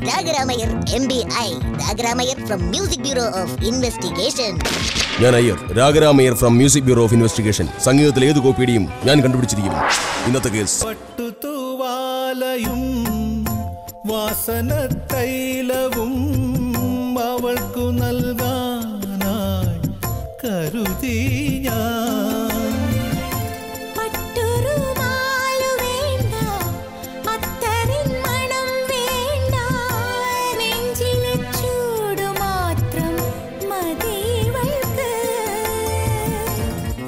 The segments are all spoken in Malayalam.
Ragaramayyar MBI, Ragaramaiyer from music bureau of investigation. ഞാൻ Iyer, Ragaramaiyer from music bureau of investigation. സംഗീതത്തിലെ ഏത് കോപ്പിയുടെയും ഞാൻ കണ്ടുപിടിച്ചിരിക്കുന്നു. ഇന്നത്തെ കേസ് പട്ടുതൂവാലയും വാസന തൈലവും അവൾക്കു നൽകാനായി കരുതി ഞാൻ.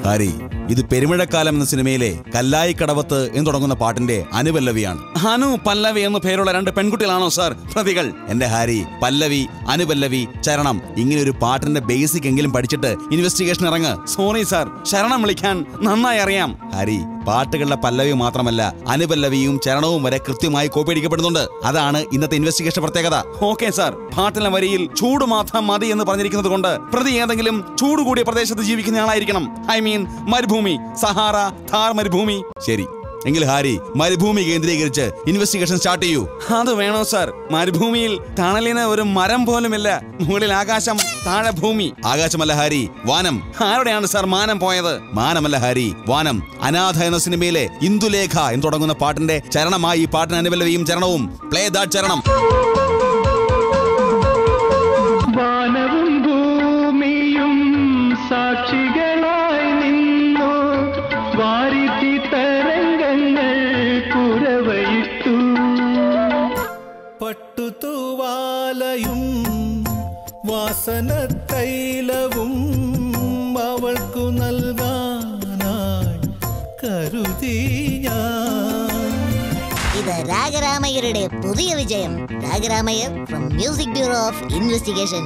ഹാരി, ഇത് പെരുമഴക്കാലം എന്ന സിനിമയിലെ കല്ലായി കടവത്ത് എന്ന് തുടങ്ങുന്ന പാട്ടിന്റെ അനുപല്ലവിയാണ്. അനു പല്ലവി എന്ന് പേരുള്ള രണ്ട് പെൺകുട്ടികളാണോ സാർ പ്രതികൾ? എന്റെ ഹാരി, പല്ലവി, അനുപല്ലവി, ചരണം ഇങ്ങനെ ഒരു പാട്ടിന്റെ ബേസിക് എങ്കിലും പഠിച്ചിട്ട് ഇൻവെസ്റ്റിഗേഷൻ ഇറങ്ങ്. സോറി സാർ, ശരണം വിളിക്കാൻ നന്നായി അറിയാം. ഹാരി, പാട്ടുകളുടെ പല്ലവി മാത്രമല്ല അനുപല്ലവിയും ചരണവും വരെ കൃത്യമായി കോപ്പി അടിക്കപ്പെടുന്നുണ്ട്. അതാണ് ഇന്നത്തെ ഇൻവെസ്റ്റിഗേഷൻ പ്രത്യേകത. ഓക്കെ സാർ, പാട്ടിലെ വരിയിൽ ചൂട് മാത്രം മതി എന്ന് പറഞ്ഞിരിക്കുന്നത് കൊണ്ട് പ്രതി ഏതെങ്കിലും ചൂട് കൂടിയ പ്രദേശത്ത് ജീവിക്കുന്ന ആളായിരിക്കണം. ഐ മീൻ മരുഭൂമി, സഹാറ, ഥാർ മരുഭൂമി. ശരി, എങ്കിൽ ഹാരി മരുഭൂമി കേന്ദ്രീകരിച്ച് ഇൻവെസ്റ്റിഗേഷൻ സ്റ്റാർട്ട് ചെയ്യൂ. അത് വേണോ സാർ? മരുഭൂമിയിൽ തണലിന് ഒരു മരം പോലുമില്ല. മുകളിൽ ആകാശം, താഴെ ഭൂമി. ആകാശമല്ല ഹാരി, വാനം. ആരുടെയാണ് സാർ മാനം പോയത്? മാനമല്ല ഹാരി, വാനം. അനാഥ എന്ന സിനിമയിലെ ഇന്ദുലേഖ എന്ന് തുടങ്ങുന്ന പാട്ടിന്റെ ചരണമായി ഈ പാട്ടിന് അനുപല്ലവിയും ചരണവും. പ്ലേ ദാറ്റ് ചരണം. വാനവും ഭൂമിയും സാക്ഷികളായി നിന്നു, വാരിധി തരംഗങ്ങൾ കുരവയിട്ടു. പട്ടുതൂവാലയും വാസന തൈലവും അവൾക്കു നൽകാനായി കരുതി ഞാൻ. ഇത് രാഗരാമയ്യരുടെ പുതിയ വിജയം. Ragaramayyar from music bureau of investigation.